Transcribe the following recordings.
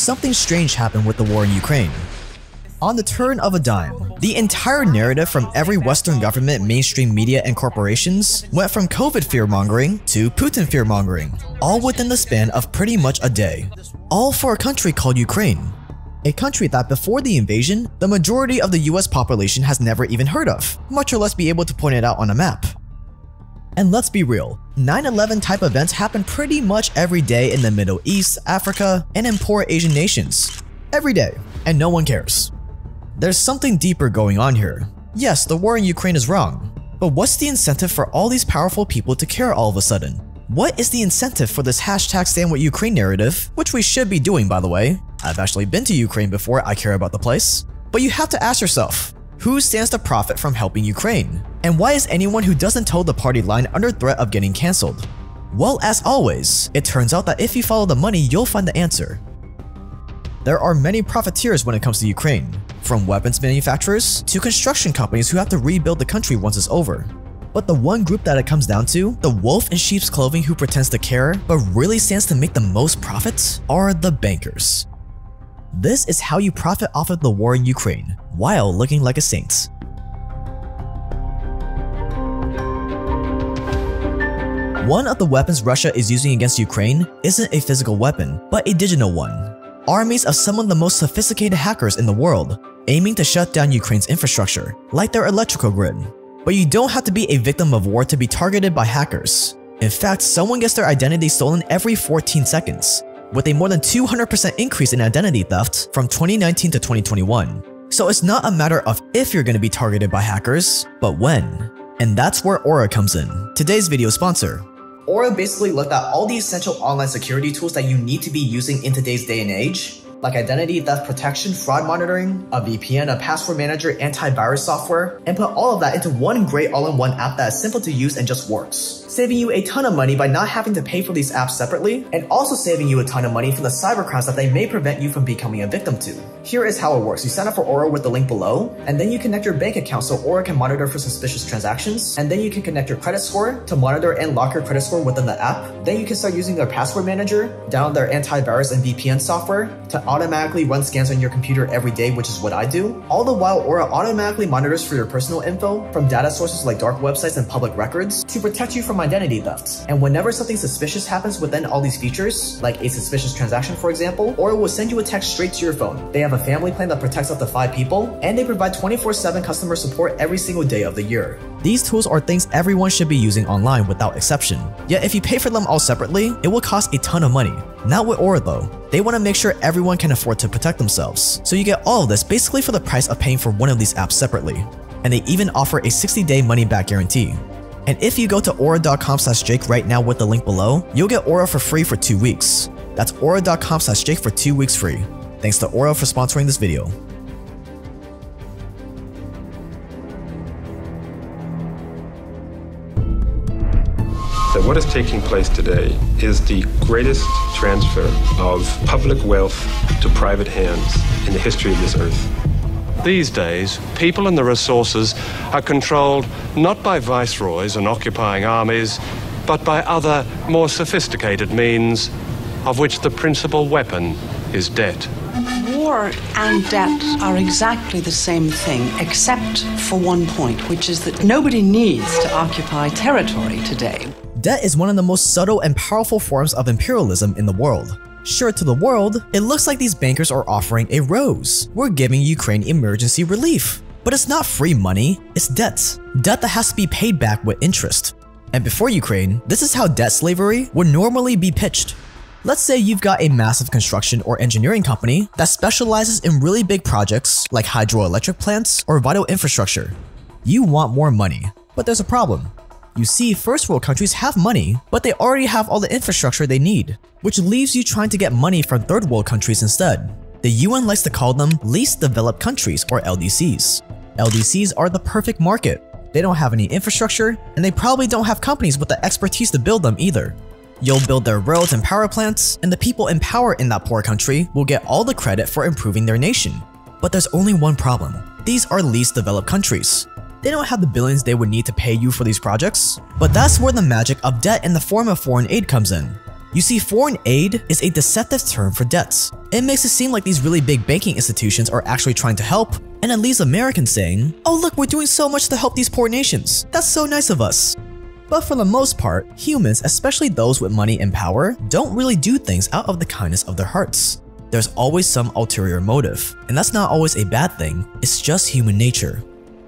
something strange happened with the war in Ukraine. On the turn of a dime, the entire narrative from every Western government, mainstream media, and corporations went from COVID fear-mongering to Putin fear-mongering, all within the span of pretty much a day. All for a country called Ukraine. A country that before the invasion, the majority of the US population has never even heard of, much less be able to point it out on a map. And let's be real, 9/11 type events happen pretty much every day in the Middle East, Africa, and in poor Asian nations. Every day, and no one cares. There's something deeper going on here. Yes, the war in Ukraine is wrong, but what's the incentive for all these powerful people to care all of a sudden? What is the incentive for this #StandWithUkraine narrative, which we should be doing by the way? I've actually been to Ukraine before, I care about the place. But you have to ask yourself, who stands to profit from helping Ukraine? And why is anyone who doesn't toe the party line under threat of getting cancelled? Well, as always, it turns out that if you follow the money, you'll find the answer. There are many profiteers when it comes to Ukraine, from weapons manufacturers to construction companies who have to rebuild the country once it's over. But the one group that it comes down to, the wolf in sheep's clothing who pretends to care but really stands to make the most profits, are the bankers. This is how you profit off of the war in Ukraine, while looking like a saint. One of the weapons Russia is using against Ukraine isn't a physical weapon, but a digital one. Armies of some of the most sophisticated hackers in the world, aiming to shut down Ukraine's infrastructure, like their electrical grid. But you don't have to be a victim of war to be targeted by hackers. In fact, someone gets their identity stolen every 14 seconds, with a more than 200% increase in identity theft from 2019 to 2021. So it's not a matter of if you're going to be targeted by hackers, but when. And that's where Aura comes in, today's video sponsor. Aura basically looked at all the essential online security tools that you need to be using in today's day and age, like identity theft protection, fraud monitoring, a VPN, a password manager, antivirus software, and put all of that into one great all-in-one app that is simple to use and just works, saving you a ton of money by not having to pay for these apps separately, and also saving you a ton of money from the cybercrimes that they may prevent you from becoming a victim to. Here is how it works. You sign up for Aura with the link below, and then you connect your bank account so Aura can monitor for suspicious transactions, and then you can connect your credit score to monitor and lock your credit score within the app. Then you can start using their password manager, download their antivirus and VPN software to automatically run scans on your computer every day, which is what I do. All the while, Aura automatically monitors for your personal info from data sources like dark websites and public records to protect you from identity theft. And whenever something suspicious happens within all these features, like a suspicious transaction for example, Aura will send you a text straight to your phone. They have a family plan that protects up to 5 people, and they provide 24/7 customer support every single day of the year. These tools are things everyone should be using online without exception. Yet if you pay for them all separately, it will cost a ton of money. Not with Aura though. They want to make sure everyone can afford to protect themselves. So you get all of this basically for the price of paying for one of these apps separately. And they even offer a 60-day money-back guarantee. And if you go to aura.com/Jake right now with the link below, you'll get Aura for free for 2 weeks. That's aura.com/Jake for 2 weeks free. Thanks to Aura for sponsoring this video. That what is taking place today is the greatest transfer of public wealth to private hands in the history of this earth. These days, people and the resources are controlled not by viceroys and occupying armies, but by other, more sophisticated means, of which the principal weapon is debt. War and debt are exactly the same thing, except for one point, which is that nobody needs to occupy territory today. Debt is one of the most subtle and powerful forms of imperialism in the world. Sure, to the world, it looks like these bankers are offering a rose. We're giving Ukraine emergency relief. But it's not free money, it's debt. Debt that has to be paid back with interest. And before Ukraine, this is how debt slavery would normally be pitched. Let's say you've got a massive construction or engineering company that specializes in really big projects like hydroelectric plants or vital infrastructure. You want more money, but there's a problem. You see, first world countries have money, but they already have all the infrastructure they need, which leaves you trying to get money from third world countries instead. The UN likes to call them least developed countries or LDCs. LDCs are the perfect market. They don't have any infrastructure, and they probably don't have companies with the expertise to build them either. You'll build their roads and power plants, and the people in power in that poor country will get all the credit for improving their nation. But there's only one problem. These are least developed countries. They don't have the billions they would need to pay you for these projects. But that's where the magic of debt in the form of foreign aid comes in. You see, foreign aid is a deceptive term for debts. It makes it seem like these really big banking institutions are actually trying to help, and it leaves Americans saying, "Oh look, we're doing so much to help these poor nations. That's so nice of us." But for the most part, humans, especially those with money and power, don't really do things out of the kindness of their hearts. There's always some ulterior motive, and that's not always a bad thing, it's just human nature.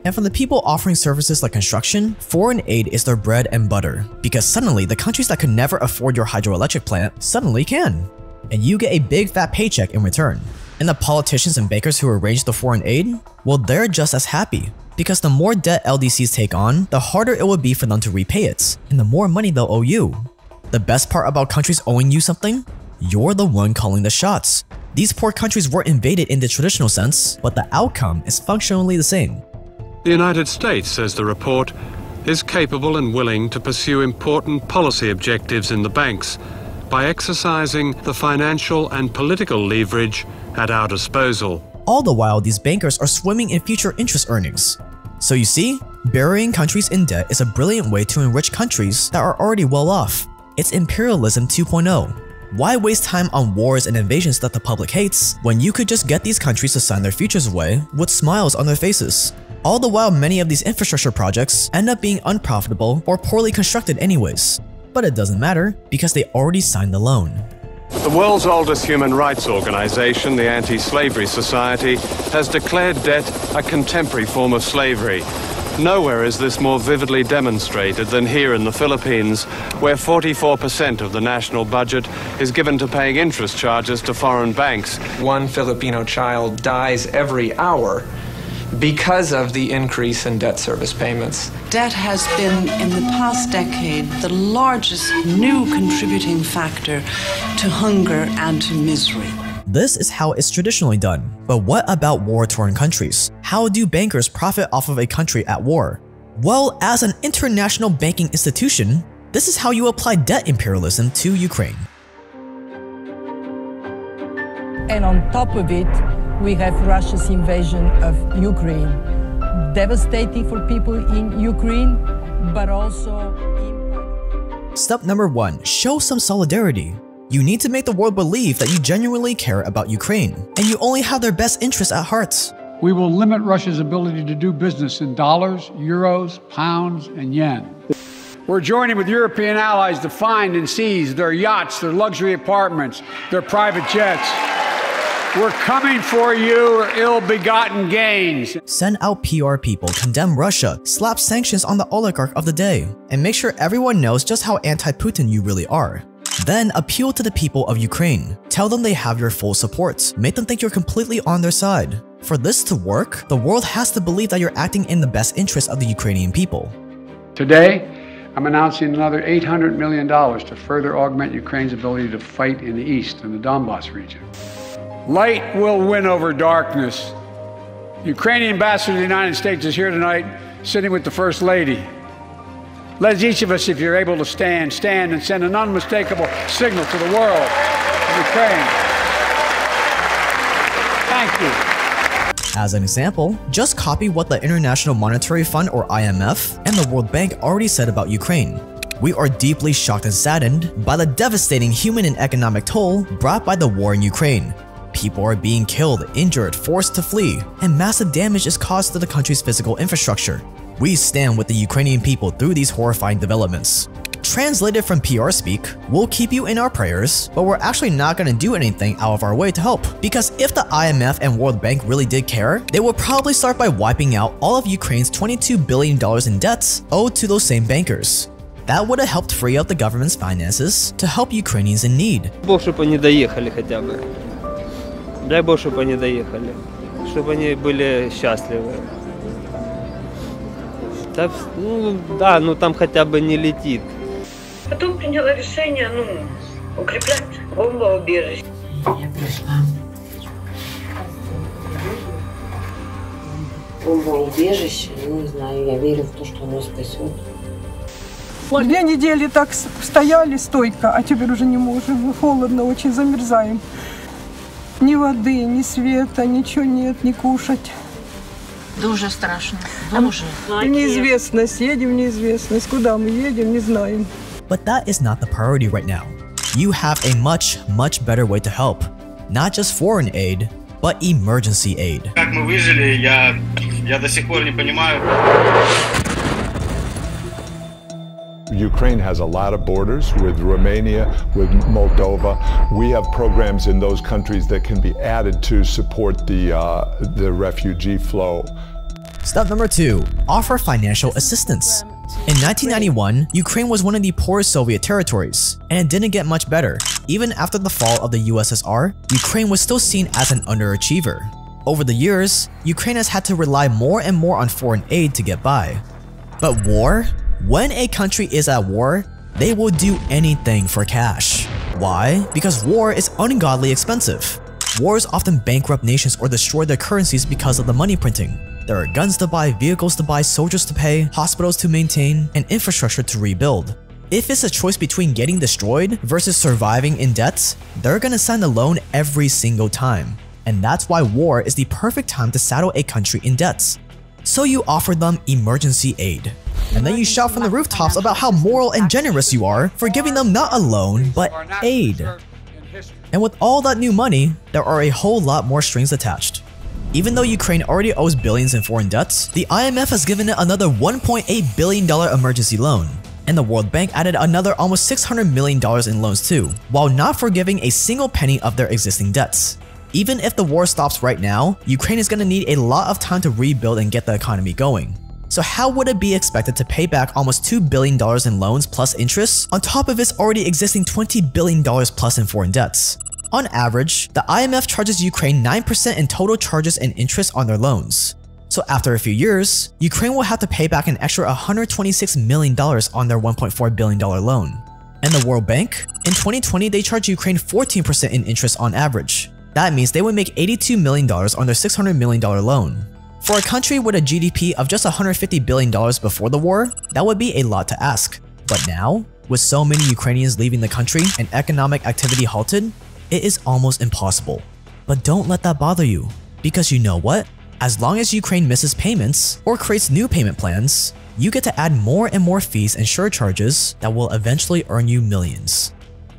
And for the people offering services like construction, foreign aid is their bread and butter, because suddenly the countries that could never afford your hydroelectric plant suddenly can. And you get a big fat paycheck in return. And the politicians and bankers who arrange the foreign aid, well, they're just as happy. Because the more debt LDCs take on, the harder it will be for them to repay it, and the more money they'll owe you. The best part about countries owing you something? You're the one calling the shots. These poor countries weren't invaded in the traditional sense, but the outcome is functionally the same. The United States, says the report, is capable and willing to pursue important policy objectives in the banks by exercising the financial and political leverage at our disposal. All the while, these bankers are swimming in future interest earnings. So you see, burying countries in debt is a brilliant way to enrich countries that are already well off. It's imperialism 2.0. Why waste time on wars and invasions that the public hates when you could just get these countries to sign their futures away with smiles on their faces? All the while, many of these infrastructure projects end up being unprofitable or poorly constructed anyways. But it doesn't matter because they already signed the loan. The world's oldest human rights organization, the Anti-Slavery Society, has declared debt a contemporary form of slavery. Nowhere is this more vividly demonstrated than here in the Philippines, where 44% of the national budget is given to paying interest charges to foreign banks. One Filipino child dies every hour because of the increase in debt service payments. Debt has been, in the past decade, the largest new contributing factor to hunger and to misery. This is how it's traditionally done. But what about war-torn countries? How do bankers profit off of a country at war? Well, as an international banking institution, this is how you apply debt imperialism to Ukraine. And on top of it, we have Russia's invasion of Ukraine. Devastating for people in Ukraine, but also impacting. Step number 1, show some solidarity. You need to make the world believe that you genuinely care about Ukraine, and you only have their best interests at heart. We will limit Russia's ability to do business in dollars, euros, pounds, and yen. We're joining with European allies to find and seize their yachts, their luxury apartments, their private jets. We're coming for your ill-begotten gains. Send out PR people, condemn Russia, slap sanctions on the oligarch of the day, and make sure everyone knows just how anti-Putin you really are. Then appeal to the people of Ukraine. Tell them they have your full support. Make them think you're completely on their side. For this to work, the world has to believe that you're acting in the best interest of the Ukrainian people. Today, I'm announcing another $800 million to further augment Ukraine's ability to fight in the east, in the Donbas region. Light will win over darkness. Ukrainian ambassador to the United States is here tonight, sitting with the First Lady. Let each of us, if you're able to stand and send an unmistakable signal to the world of Ukraine. Thank you. As an example, just copy what the International Monetary Fund or IMF and the World Bank already said about Ukraine. We are deeply shocked and saddened by the devastating human and economic toll brought by the war in Ukraine. People are being killed, injured, forced to flee, and massive damage is caused to the country's physical infrastructure. We stand with the Ukrainian people through these horrifying developments. Translated from PR speak, we'll keep you in our prayers, but we're actually not going to do anything out of our way to help. Because if the IMF and World Bank really did care, they would probably start by wiping out all of Ukraine's $22 billion in debts owed to those same bankers. That would have helped free up the government's finances to help Ukrainians in need. Дай Бог, чтобы они доехали, чтобы они были счастливы. Да, ну там хотя бы не летит. Потом приняла решение, укреплять бомбоубежище. Я пришла. Бомбоубежище, не знаю, я верю в то, что оно спасет. 2 недели так стояли стойко, а теперь уже не можем. Холодно, очень замерзаем. Ни воды, ни света, ничего нет, ни кушать. Дуже страшно, дуже. Неизвестность, едем в неизвестность. Куда мы едем, не знаем. But that is not the priority right now. you have a much better way to help. Not just foreign aid, but emergency aid. Как мы выжили, я до сих пор не понимаю. Ukraine has a lot of borders with Romania, with Moldova. We have programs in those countries that can be added to support the refugee flow. Step number 2. Offer financial assistance. In 1991, Ukraine was one of the poorest Soviet territories, and it didn't get much better. Even after the fall of the USSR, Ukraine was still seen as an underachiever. Over the years, Ukraine has had to rely more and more on foreign aid to get by. But war? When a country is at war, they will do anything for cash. Why? Because war is ungodly expensive. Wars often bankrupt nations or destroy their currencies because of the money printing. There are guns to buy, vehicles to buy, soldiers to pay, hospitals to maintain, and infrastructure to rebuild. If it's a choice between getting destroyed versus surviving in debt, they're gonna sign the loan every single time. And that's why war is the perfect time to saddle a country in debts. So you offer them emergency aid. And then you shout from the rooftops about how moral and generous you are for giving them not a loan, but aid. And with all that new money, there are a whole lot more strings attached. Even though Ukraine already owes billions in foreign debts, the IMF has given it another $1.8 billion emergency loan. And the World Bank added another almost $600 million in loans too, while not forgiving a single penny of their existing debts. Even if the war stops right now, Ukraine is going to need a lot of time to rebuild and get the economy going. So how would it be expected to pay back almost $2 billion in loans plus interest on top of its already existing $20 billion plus in foreign debts? On average, the IMF charges Ukraine 9% in total charges and interest on their loans. So after a few years, Ukraine will have to pay back an extra $126 million on their $1.4 billion loan. And the World Bank? In 2020, they charged Ukraine 14% in interest on average. That means they would make $82 million on their $600 million loan. For a country with a GDP of just $150 billion before the war, that would be a lot to ask. But now, with so many Ukrainians leaving the country and economic activity halted, it is almost impossible. But don't let that bother you, because you know what? As long as Ukraine misses payments or creates new payment plans, you get to add more and more fees and surcharges that will eventually earn you millions.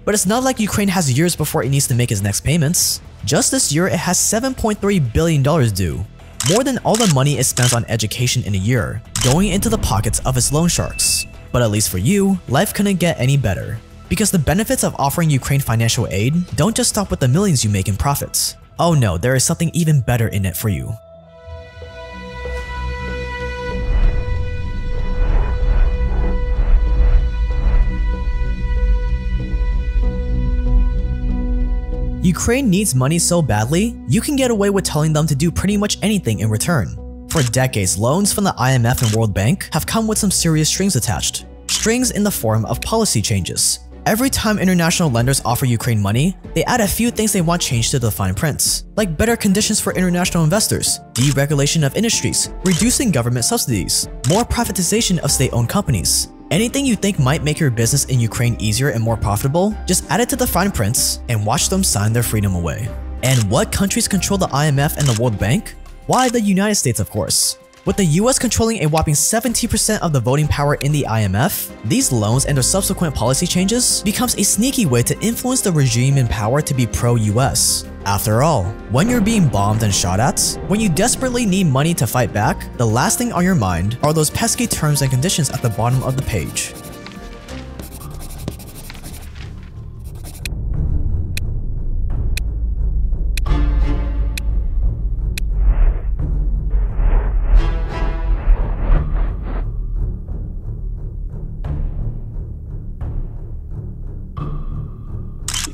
But it's not like Ukraine has years before it needs to make its next payments. Just this year, it has $7.3 billion due, more than all the money it spends on education in a year, going into the pockets of its loan sharks. But at least for you, life couldn't get any better. Because the benefits of offering Ukraine financial aid don't just stop with the millions you make in profits. Oh no, there is something even better in it for you. Ukraine needs money so badly, you can get away with telling them to do pretty much anything in return. For decades, loans from the IMF and World Bank have come with some serious strings attached. Strings in the form of policy changes. Every time international lenders offer Ukraine money, they add a few things they want changed to the fine prints, like better conditions for international investors, deregulation of industries, reducing government subsidies, more privatization of state-owned companies. Anything you think might make your business in Ukraine easier and more profitable, just add it to the fine prints and watch them sign their freedom away. And what countries control the IMF and the World Bank? Why, the United States, of course. With the US controlling a whopping 70% of the voting power in the IMF, these loans and their subsequent policy changes becomes a sneaky way to influence the regime in power to be pro-US. After all, when you're being bombed and shot at, when you desperately need money to fight back, the last thing on your mind are those pesky terms and conditions at the bottom of the page.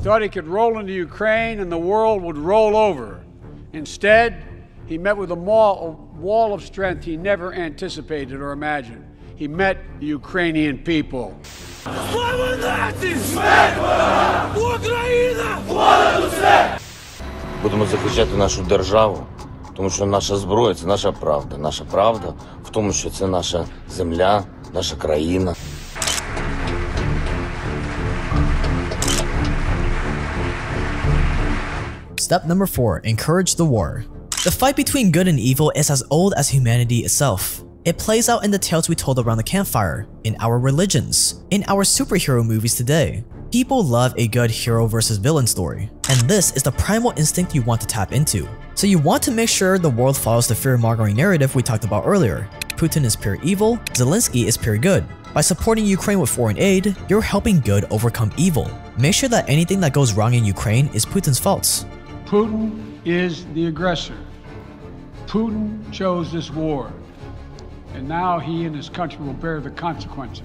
Thought he could roll into Ukraine and the world would roll over. Instead, he met with a wall of strength he never anticipated or imagined. He met the Ukrainian people. Будемо захищати нашу державу, тому що наша зброя – це наша правда. Наша правда в тому, що це наша земля, наша країна. Step number 4. Encourage the war. The fight between good and evil is as old as humanity itself. It plays out in the tales we told around the campfire, in our religions, in our superhero movies today. People love a good hero versus villain story, and this is the primal instinct you want to tap into. So you want to make sure the world follows the fear-mongering narrative we talked about earlier. Putin is pure evil, Zelensky is pure good. By supporting Ukraine with foreign aid, you're helping good overcome evil. Make sure that anything that goes wrong in Ukraine is Putin's fault. Putin is the aggressor. Putin chose this war, and now he and his country will bear the consequences.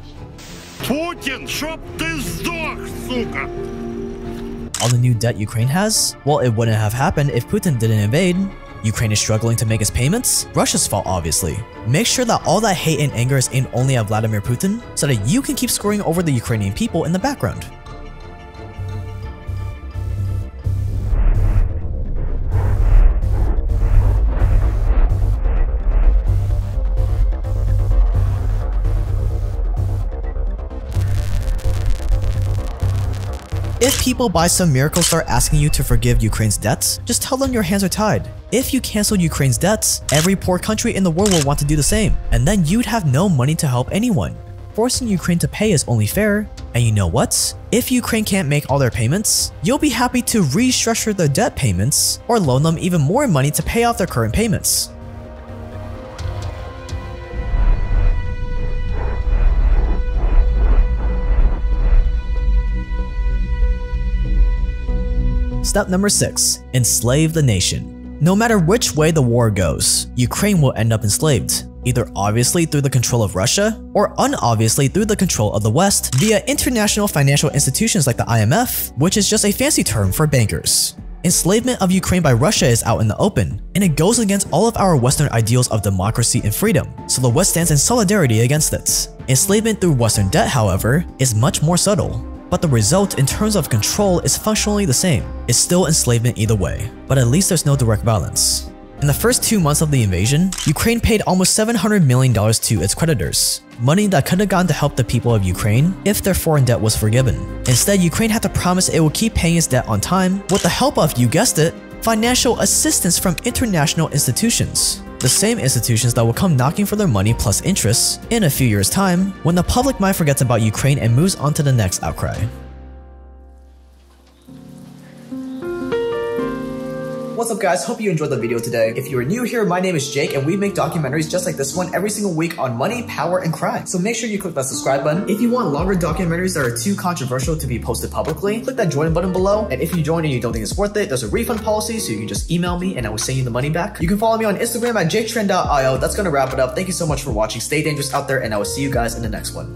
Putin, чтоб ты сдох, сука! All the new debt Ukraine has? Well, it wouldn't have happened if Putin didn't invade. Ukraine is struggling to make its payments? Russia's fault, obviously. Make sure that all that hate and anger is aimed only at Vladimir Putin so that you can keep screwing over the Ukrainian people in the background. If people by some miracle start asking you to forgive Ukraine's debts, just tell them your hands are tied. If you cancel Ukraine's debts, every poor country in the world will want to do the same, and then you'd have no money to help anyone. Forcing Ukraine to pay is only fair, and you know what? If Ukraine can't make all their payments, you'll be happy to restructure their debt payments or loan them even more money to pay off their current payments. Step number 6. Enslave the nation. No matter which way the war goes, Ukraine will end up enslaved, either obviously through the control of Russia or unobviously through the control of the West via international financial institutions like the IMF, which is just a fancy term for bankers. Enslavement of Ukraine by Russia is out in the open, and it goes against all of our Western ideals of democracy and freedom, so the West stands in solidarity against it. Enslavement through Western debt, however, is much more subtle. But the result in terms of control is functionally the same. It's still enslavement either way, but at least there's no direct violence. In the first 2 months of the invasion, Ukraine paid almost $700 million to its creditors, money that could have gone to help the people of Ukraine if their foreign debt was forgiven. Instead, Ukraine had to promise it would keep paying its debt on time with the help of, you guessed it, financial assistance from international institutions. The same institutions that will come knocking for their money plus interest in a few years' time when the public mind forgets about Ukraine and moves on to the next outcry. What's up guys, hope you enjoyed the video today. If you are new here, my name is Jake and we make documentaries just like this one every single week on money, power, and crime. So make sure you click that subscribe button. If you want longer documentaries that are too controversial to be posted publicly, click that join button below. And if you join and you don't think it's worth it, there's a refund policy so you can just email me and I will send you the money back. You can follow me on Instagram at jaketrend.io. That's gonna wrap it up. Thank you so much for watching. Stay dangerous out there and I will see you guys in the next one.